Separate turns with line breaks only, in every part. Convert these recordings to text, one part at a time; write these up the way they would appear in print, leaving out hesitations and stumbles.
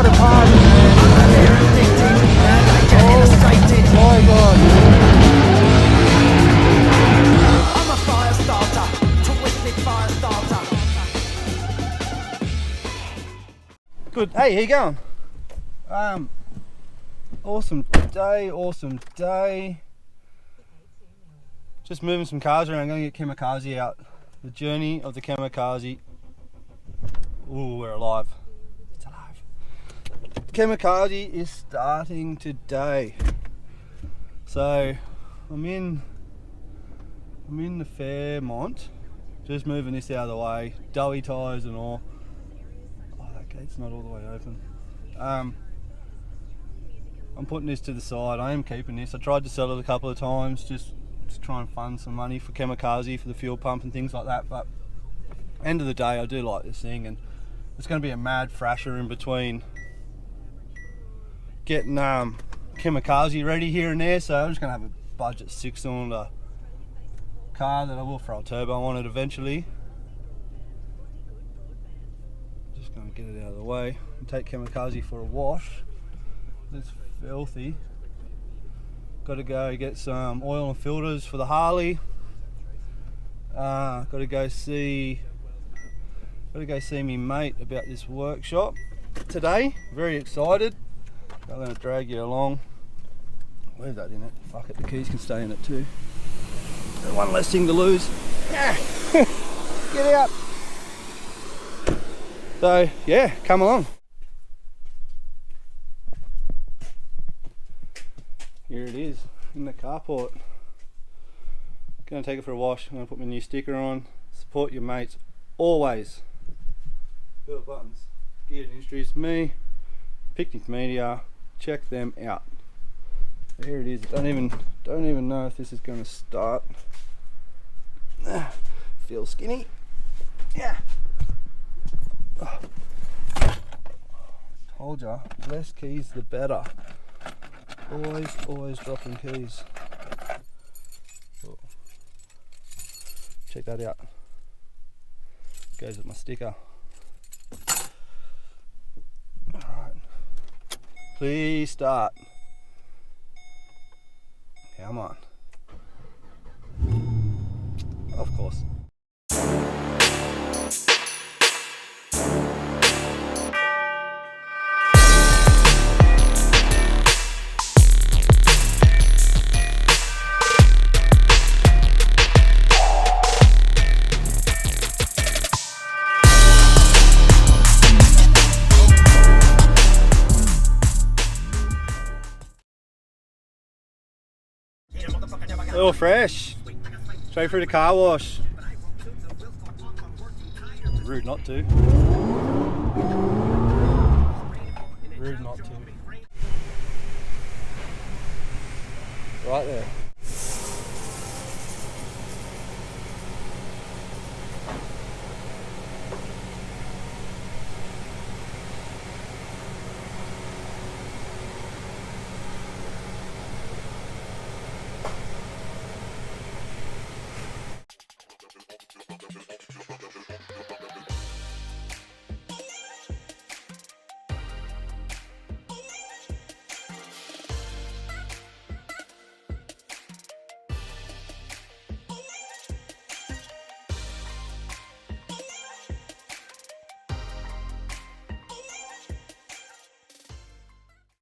the party, man. Oh my god.
I'm a fire starter, twisted fire starter.
Good. Hey, how you going? Awesome day. Just moving some cars around. I'm going to get Kamikaze out. The journey of the Kamikaze. Ooh, we're alive. It's alive. Kamikaze is starting today. So I'm in the Fairmont. Just moving this out of the way. Doughy tyres and all. Oh, that gate's not all the way open. I'm putting this to the side. I am keeping this. I tried to sell it a couple of times just to try and fund some money for Kamikaze, for the fuel pump and things like that, but end of the day I do like this thing, and it's going to be a mad thrasher in between getting Kamikaze ready here and there. So I'm just going to have a budget 6-cylinder car that I will throw a turbo on it eventually. Just going to get it out of the way and take Kamikaze for a wash. It's filthy. Got to go get some oil and filters for the Harley. Got to go see me mate about this workshop today. Very excited. I'm going to drag you along. Leave that in it. Fuck it, the keys can stay in it too. One less thing to lose. Get out. So yeah, come along. Here it is in the carport. Gonna take it for a wash. I'm gonna put my new sticker on. Support your mates always. Build buttons. Geared Industries. Me. Picnic Media. Check them out. There it is. Don't even know if this is gonna start. Feel skinny. Yeah. Told ya, less keys the better. Always dropping keys. Oh. Check that out. Goes with my sticker. Alright. Please start. Come on. Of course. All fresh, straight through the car wash. Rude not to. Rude not to. Right there.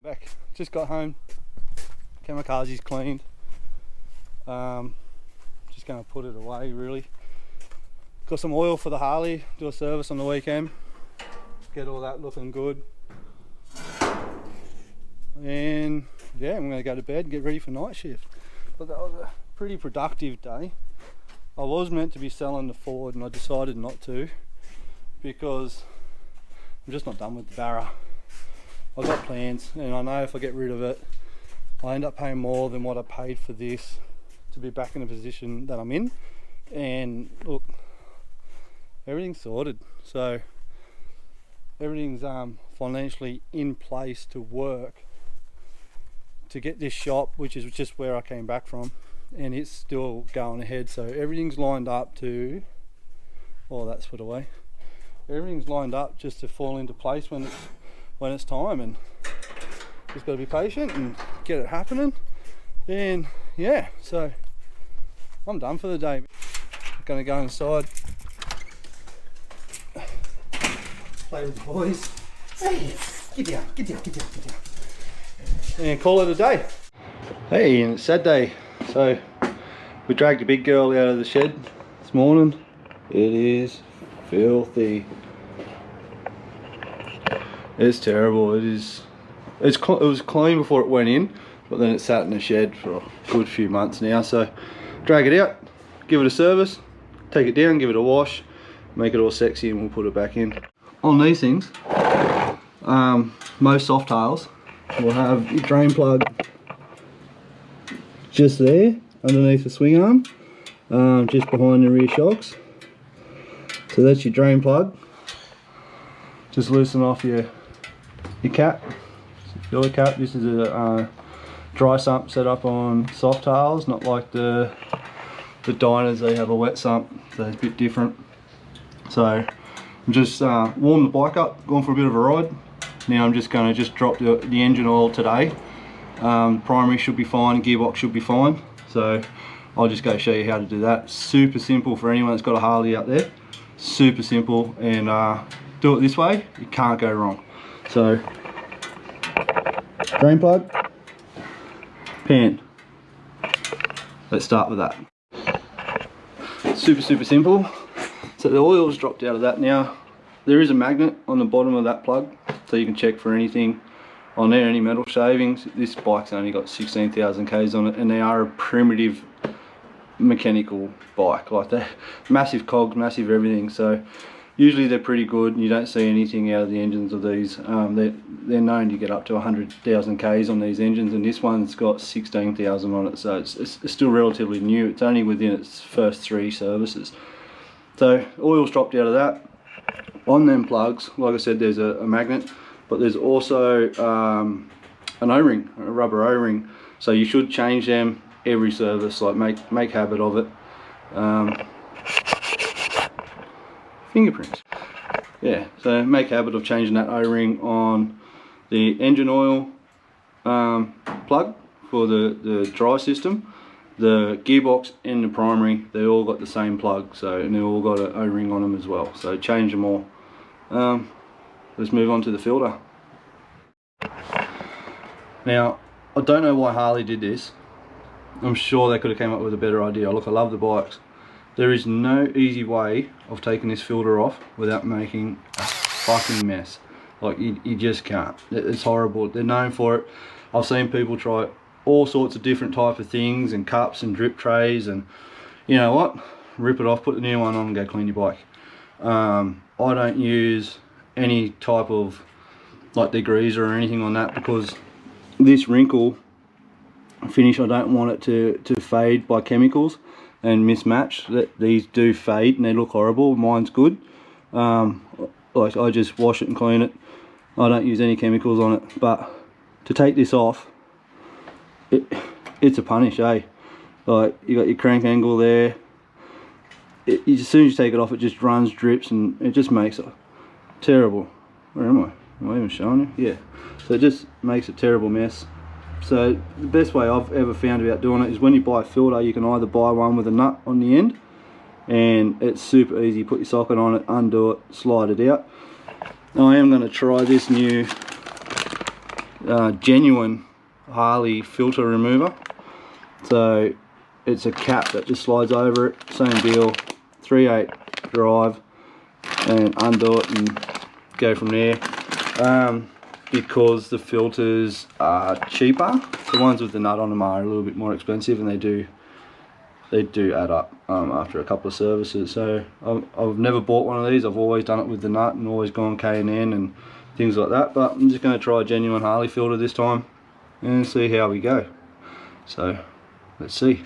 Back, just got home. Kamikaze's cleaned. Just going to put it away really. Got some oil for the Harley, do a service on the weekend. Get all that looking good. And yeah, I'm going to go to bed and get ready for night shift. But that was a pretty productive day. I was meant to be selling the Ford and I decided not to because I'm just not done with the Barra. I've got plans and I know if I get rid of it I end up paying more than what I paid for this to be back in the position that I'm in. And look, everything's sorted, so everything's financially in place to work to get this shop, which is just where I came back from, and it's still going ahead. So everything's lined up to, oh, that's put away. Everything's lined up just to fall into place when it's, when it's time, and just got to be patient and get it happening. And yeah, so I'm done for the day. Gonna go inside, play with the boys. Hey, get down, and call it a day. Hey, and it's Saturday, so we dragged the big girl out of the shed this morning. It is filthy. It's terrible. It was clean before it went in, but then it sat in the shed for a good few months now. So drag it out, give it a service, take it down, give it a wash, make it all sexy, and we'll put it back in. On these things, most soft tails will have your drain plug just there underneath the swing arm, just behind the rear shocks. So that's your drain plug. Just loosen off your cap, your cap. This is a dry sump set up on soft tails, not like the Diners. They have a wet sump, so it's a bit different. So I'm just warmed the bike up, gone for a bit of a ride. Now I'm just going to drop the engine oil today. Primary should be fine, gearbox should be fine. So I'll just go show you how to do that. Super simple for anyone that's got a Harley out there. Super simple, and do it this way, you can't go wrong. So drain plug, pan. Let's start with that. Super simple. So the oil's dropped out of that now. There is a magnet on the bottom of that plug, so you can check for anything on there, any metal shavings. This bike's only got 16,000 Ks on it, and they are a primitive mechanical bike. Like, they're massive cogs, massive everything. So usually they're pretty good. You don't see anything out of the engines of these. They're known to get up to 100,000 Ks on these engines, and this one's got 16,000 on it, so it's still relatively new. It's only within its first 3 services. So oil's dropped out of that. On them plugs, like I said, there's a magnet, but there's also an O-ring, a rubber O-ring. So you should change them every service, like make habit of it. Fingerprints. Yeah, so make habit of changing that O-ring on the engine oil plug for the dry system. The gearbox and the primary, they all got the same plug, so, and they all got an O-ring on them as well. So change them all. Let's move on to the filter. Now, I don't know why Harley did this. I'm sure they could have came up with a better idea. Look, I love the bikes. There is no easy way of taking this filter off without making a fucking mess. Like, you just can't. It's horrible. They're known for it. I've seen people try all sorts of different type of things, and cups and drip trays, and you know what? Rip it off, put the new one on, and go clean your bike. I don't use any type of like degreaser or anything on that, because this wrinkle finish, I don't want it to fade by chemicals and mismatch. These do fade and they look horrible. Mine's good. Like, I just wash it and clean it. I don't use any chemicals on it. But to take this off, it's a punish, eh? Like, you got your crank angle there. As soon as you take it off, it just runs, drips, and it just makes it terrible. Where am I? Am I even showing you? Yeah. So it just makes a terrible mess. So the best way I've ever found about doing it is when you buy a filter, you can either buy one with a nut on the end, and it's super easy. Put your socket on it, undo it, slide it out. Now I am going to try this new genuine Harley filter remover. So it's a cap that just slides over it, same deal, 3/8 drive, and undo it and go from there. Because the filters are cheaper, the ones with the nut on them are a little bit more expensive, and they do add up after a couple of services. So I've never bought one of these. I've always done it with the nut and always gone K&N and things like that, but I'm just going to try a genuine Harley filter this time and see how we go. So let's see.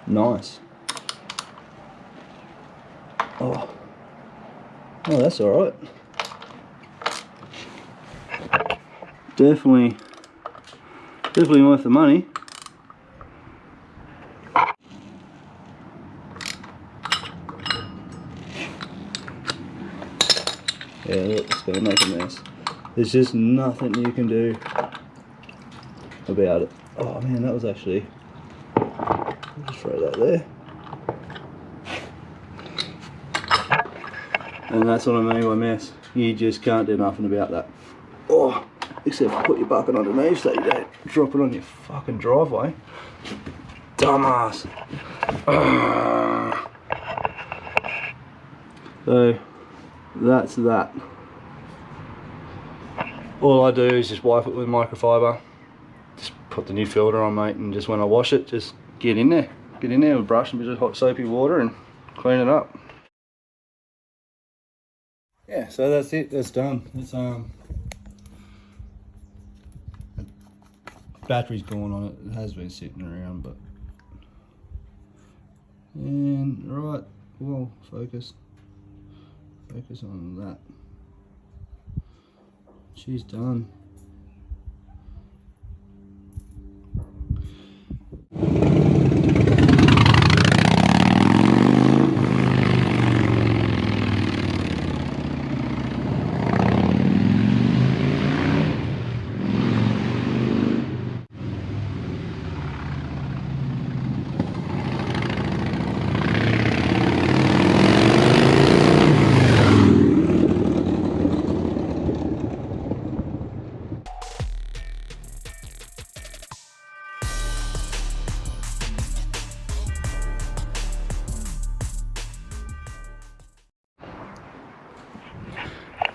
Nice. Oh, that's alright. Definitely worth the money. Yeah, look, it's going to make a mess. There's just nothing you can do about it. Oh man, that was actually... I'll just throw that there. And that's what I mean by mess. You just can't do nothing about that. Oh, except for put your bucket underneath so you don't drop it on your fucking driveway. Dumbass. So, that's that. All I do is just wipe it with microfiber. Just put the new filter on, mate, and just when I wash it, just get in there with a brush and a bit of hot soapy water and clean it up. Yeah, so that's it, that's done. It's battery's gone on it. It has been sitting around, but and right, well, focus on that. She's done.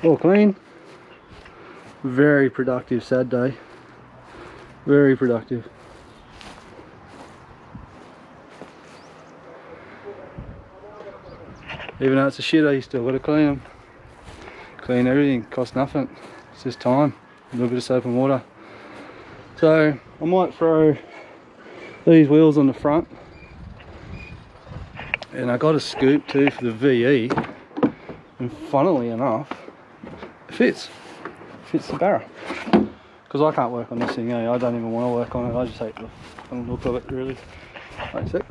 All clean. Very productive Saturday. Very productive. Even though it's a shitter, you still got to clean them. Clean everything, costs nothing. It's just time, a little bit of soap and water. So I might throw these wheels on the front. And I got a scoop too for the VE. And funnily enough, it fits the barrow. Because I can't work on this thing, I don't even want to work on it, I just hate the look of it really. Wait a sec.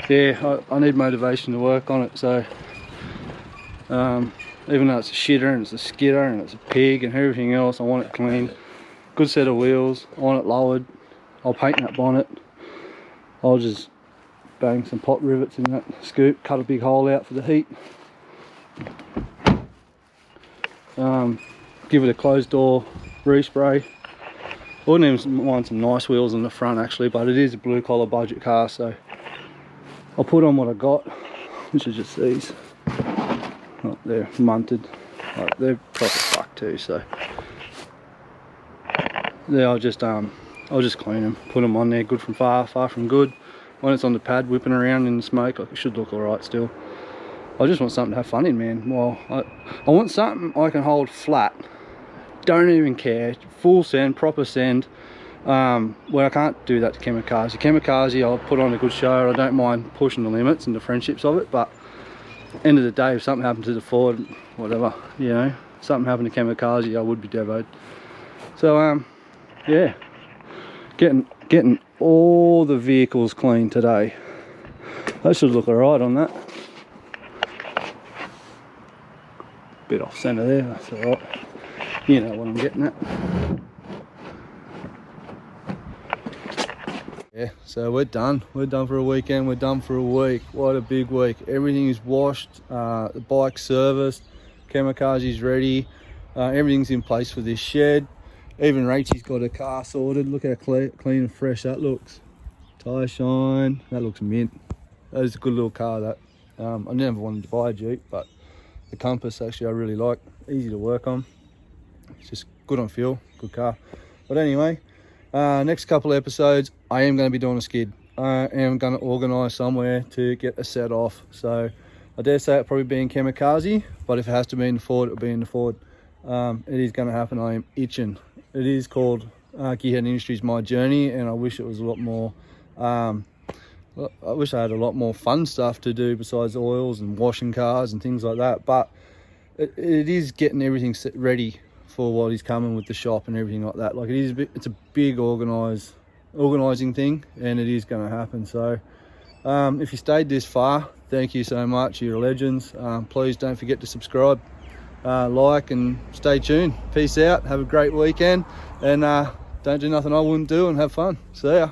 Yeah, I need motivation to work on it, so even though it's a shitter and it's a skidder and it's a pig and everything else, I want it clean. Good set of wheels, I want it lowered. I'll paint that bonnet. I'll just bang some pot rivets in that scoop, cut a big hole out for the heat. Give it a closed door respray. I wouldn't even mind some nice wheels on the front actually, but it is a blue collar budget car, so I'll put on what I got, which is just these. Oh, they're munted, like, they're proper fucked too, so yeah, I'll just clean them, put them on there, good from far from good. When it's on the pad whipping around in the smoke, like, it should look alright still. I just want something to have fun in, man. Well, I want something I can hold flat, don't even care, full send, proper send. Where I can't do that to Kamikaze. Kamikaze, I'll put on a good show. I don't mind pushing the limits and the friendships of it, but end of the day, if something happened to the Ford, whatever, you know, something happened to Kamikaze, I would be devoted. So yeah, getting all the vehicles clean today. That should look alright on that. Bit off centre there, that's alright. You know what I'm getting at. Yeah, so we're done for a weekend, we're done for a week. What a big week. Everything is washed, the bike's serviced, Kamikaze's ready, everything's in place for this shed. Even Rachel's got her car sorted. Look how clean and fresh that looks. Tyre shine, that looks mint. That is a good little car, that. I never wanted to buy a Jeep, but the Compass actually I really like, easy to work on. It's just good on fuel, good car. But anyway, next couple of episodes, I am going to be doing a skid. I am going to organise somewhere to get a set off. So I dare say it'll probably be in Kamikaze, but if it has to be in the Ford, it'll be in the Ford. It is going to happen. I am itching. It is called Gearhead Industries My Journey, and I wish it was a lot more. I wish I had a lot more fun stuff to do besides oils and washing cars and things like that. But it is getting everything ready for what is coming with the shop and everything like that. Like, it's a big organised organising thing, and it is going to happen. So if you stayed this far, thank you so much. You're legends. Please don't forget to subscribe, like, and stay tuned. Peace out. Have a great weekend, and don't do nothing I wouldn't do, and have fun. See ya.